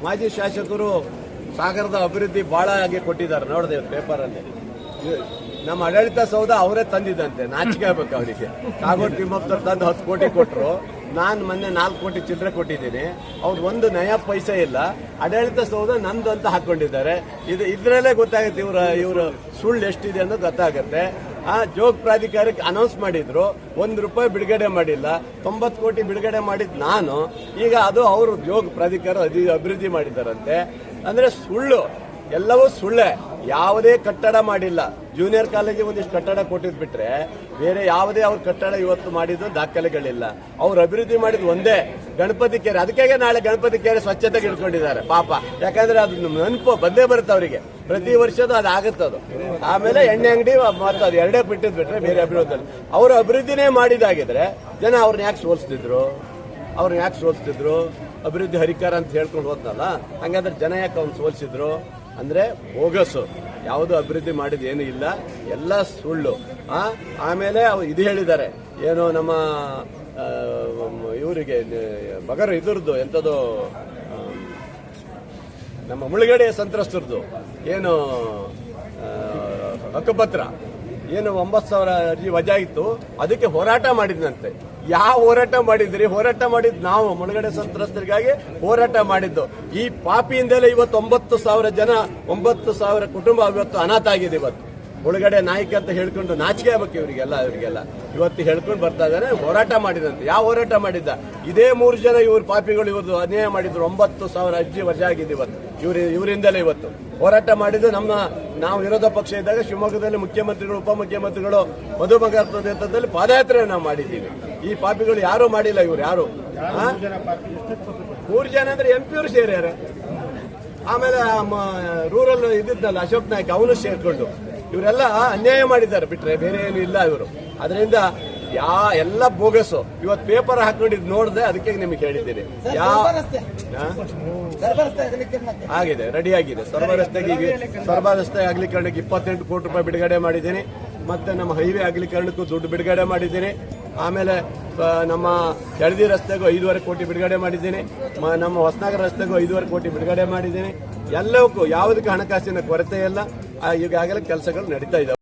ಮಾಜಿ ಶಾಸಕರು ಸಾಗರದ ಅಭಿವೃದ್ಧಿ ಬಹಳ ಆಗಿ ಕೊಟ್ಟಿದ್ದಾರೆ, ನೋಡಿದೆ ಪೇಪರಲ್ಲಿ. ನಮ್ಮ ಆಡಳಿತ ಸೌಧ ಅವರೇ ತಂದಿದ್ದಂತೆ, ನಾಚಿಕೆ ಆಗ್ಬೇಕು ಅವರಿಗೆ. ಕಾಗೋಡು ತಿಮ್ಮಪ್ಪನವ್ರು ತಂದು 10 ಕೋಟಿ ಕೊಟ್ಟರು, ನಾನು ಮೊನ್ನೆ 4 ಕೋಟಿ ಚಿಲ್ಲರೆ ಕೊಟ್ಟಿದ್ದೀನಿ. ಅವ್ರು ಒಂದು ನಯ ಪೈಸೆ ಇಲ್ಲ. ಆಡಳಿತ ಸೌಧ ನಂದು ಅಂತ ಹಾಕೊಂಡಿದ್ದಾರೆ. ಇದ್ರಲ್ಲೇ ಗೊತ್ತಾಗುತ್ತೆ ಇವರು ಸುಳ್ಳು ಎಷ್ಟಿದೆ ಅನ್ನೋದು ಗೊತ್ತಾಗುತ್ತೆ. ಜೋಗ್ ಪ್ರಾಧಿಕಾರಕ್ಕೆ ಅನೌನ್ಸ್ ಮಾಡಿದ್ರು, ₹1 ಬಿಡುಗಡೆ ಮಾಡಿಲ್ಲ. 90 ಕೋಟಿ ಬಿಡುಗಡೆ ಮಾಡಿದ್ ನಾನು. ಈಗ ಅದು ಅವರು ಜೋಗ್ ಪ್ರಾಧಿಕಾರ ಅಭಿವೃದ್ಧಿ ಮಾಡಿದ್ದಾರಂತೆ. ಅಂದ್ರೆ ಸುಳ್ಳು, ಎಲ್ಲವೂ ಸುಳ್ಳೆ. ಯಾವುದೇ ಕಟ್ಟಡ ಮಾಡಿಲ್ಲ. ಜೂನಿಯರ್ ಕಾಲೇಜಿಗೆ ಒಂದಿಷ್ಟು ಕಟ್ಟಡ ಕೊಟ್ಟಿದ್ ಬಿಟ್ರೆ ಬೇರೆ ಯಾವುದೇ ಅವ್ರ ಕಟ್ಟಡ ಇವತ್ತು ಮಾಡಿದ್ದು ದಾಖಲೆಗಳಿಲ್ಲ. ಅವ್ರು ಅಭಿವೃದ್ಧಿ ಮಾಡಿದ್ ಒಂದೇ ಗಣಪತಿ ಕೆರೆ. ಅದಕ್ಕೆ ನಾಳೆ ಗಣಪತಿ ಕೆರೆ ಸ್ವಚ್ಛತೆಗೆ ಇಟ್ಕೊಂಡಿದ್ದಾರೆ ಪಾಪ. ಯಾಕಂದ್ರೆ ಅದು ನೆನಪು ಬಂದೇ ಬರುತ್ತೆ ಅವರಿಗೆ, ಪ್ರತಿ ವರ್ಷದ ಅದು ಆಗುತ್ತದು. ಆಮೇಲೆ ಎಣ್ಣೆ ಅಂಗಡಿ ಮತ್ತು ಅದು ಎರಡೇ ಬಿಟ್ಟಿದ್ ಬಿಟ್ರೆ ಬೇರೆ ಅಭಿವೃದ್ಧಿ ಅವರು ಅಭಿವೃದ್ಧಿನೇ ಮಾಡಿದಾಗಿದ್ರೆ ಜನ ಅವ್ರನ್ನ ಯಾಕೆ ಸೋಲ್ಸ್ತಿದ್ರು? ಅಭಿವೃದ್ಧಿ ಹರಿಕಾರ ಅಂತ ಹೇಳ್ಕೊಂಡು ಹೋದ್ನಲ್ಲ, ಹಂಗಾದ್ರೆ ಜನ ಯಾಕೆ ಅವ್ನು ಸೋಲ್ಸಿದ್ರು? ಅಂದ್ರೆ ಬೋಗಸು, ಯಾವುದು ಅಭಿವೃದ್ಧಿ ಮಾಡಿದ ಏನು ಇಲ್ಲ, ಎಲ್ಲ ಸುಳ್ಳು. ಆಮೇಲೆ ಇದು ಹೇಳಿದ್ದಾರೆ, ಏನು ನಮ್ಮ ಇವರಿಗೆ ಬಗರ್ ಇದ್ರದ್ದು ಎಂಥದ್ದು, ನಮ್ಮ ಮುಳುಗಡೆ ಸಂತ್ರಸ್ತರದ್ದು ಏನು ಹಕ್ಕುಪತ್ರ ಏನು 9,000 ಅರ್ಜಿ ವಜಾ ಇತ್ತು, ಅದಕ್ಕೆ ಹೋರಾಟ ಮಾಡಿದ್ನಂತೆ. ಯಾವ ಹೋರಾಟ ಮಾಡಿದ್ರಿ? ಹೋರಾಟ ಮಾಡಿದ್ ನಾವು ಮುಳುಗಡೆ ಸಂತ್ರಸ್ತರಿಗಾಗಿ ಹೋರಾಟ ಮಾಡಿದ್ದು. ಈ ಪಾಪಿಯಿಂದಲೇ ಇವತ್ತು 9,000 ಜನ, 9,000 ಕುಟುಂಬ ಇವತ್ತು ಅನಾಥ ಆಗಿದೆ. ಇವತ್ತು ಮುಳುಗಡೆ ನಾಯಕ ಅಂತ ಹೇಳ್ಕೊಂಡು ನಾಚಿಕೆ ಆಗ್ಬೇಕು ಇವರಿಗೆಲ್ಲ ಇವತ್ತು ಹೇಳ್ಕೊಂಡು ಬರ್ತಾ ಇದ್ದಾರೆ. ಹೋರಾಟ ಮಾಡಿದಂತೆ. ಯಾವ ಹೋರಾಟ ಮಾಡಿದ್ದ? ಇದೇ 3 ಜನ ಇವ್ರ ಪಾಪಿಗಳು ಇವ್ರದ್ದು ಅನ್ಯಾಯ ಮಾಡಿದ್ರು. 9,000 ಅರ್ಜಿ ವಜಾ ಆಗಿದೆ ಇವತ್ತು ಇವರಿಂದಲೇ ಇವತ್ತು ಹೋರಾಟ ಮಾಡಿದ್ದು. ನಾವು ವಿರೋಧ ಪಕ್ಷ ಇದ್ದಾಗ ಶಿವಮೊಗ್ಗದಲ್ಲಿ ಮುಖ್ಯಮಂತ್ರಿಗಳು, ಉಪಮುಖ್ಯಮಂತ್ರಿಗಳು ಮಧು ಬಂಗಾರಪ್ಪ ನೇತೃತ್ವದಲ್ಲಿ ಪಾದಯಾತ್ರೆ ನಾವು ಮಾಡಿದ್ದೀವಿ. ಈ ಪಾಪಿಗಳು ಯಾರು ಮಾಡಿಲ್ಲ. ಇವ್ರು ಯಾರು 3 ಜನ ಅಂದ್ರೆ MP ಸೇರ್ಯಾರ. ಆಮೇಲೆ ರೂರಲ್ ಇದ್ದಿದ್ದಲ್ಲ ಅಶೋಕ್ ನಾಯ್ಕ, ಅವನು ಸೇರ್ಕೊಂಡು ಇವರೆಲ್ಲ ಅನ್ಯಾಯ ಮಾಡಿದ್ದಾರೆ ಬಿಟ್ರೆ ಬೇರೆ ಏನು ಇಲ್ಲ ಇವರು. ಅದರಿಂದ ಎಲ್ಲ ಬೋಗಸು. ಇವತ್ತು ಪೇಪರ್ ಹಾಕೊಂಡಿದ್ ನೋಡಿದೆ, ಅದಕ್ಕೆ ನಿಮಗೆ ಹೇಳಿದ್ದೀನಿ. ಆಗಿದೆ, ರೆಡಿ ಆಗಿದೆ. ಸೊರಬ ರಸ್ತೆ ಅಗಲೀಕರಣಕ್ಕೆ 28 ಕೋಟಿ ರೂಪಾಯಿ ಬಿಡುಗಡೆ ಮಾಡಿದ್ದೀನಿ. ಮತ್ತೆ ನಮ್ಮ ಹೈವೇ ಅಗಲೀಕರಣಕ್ಕೂ ದುಡ್ಡು ಬಿಡುಗಡೆ ಮಾಡಿದ್ದೀನಿ. ಆಮೇಲೆ ನಮ್ಮ ಯಳದಿ ರಸ್ತೆಗೂ 5.5 ಕೋಟಿ ಬಿಡುಗಡೆ ಮಾಡಿದ್ದೀನಿ. ನಮ್ಮ ಹೊಸನಗರ ರಸ್ತೆಗೂ 5.5 ಕೋಟಿ ಬಿಡುಗಡೆ ಮಾಡಿದ್ದೀನಿ. ಎಲ್ಲವಕ್ಕೂ ಯಾವುದಕ್ಕೆ ಹಣಕಾಸಿನ ಕೊರತೆ ಇಲ್ಲ. ಈಗಾಗಲೇ ಕೆಲಸಗಳು ನಡೀತಾ ಇದ್ದಾವೆ.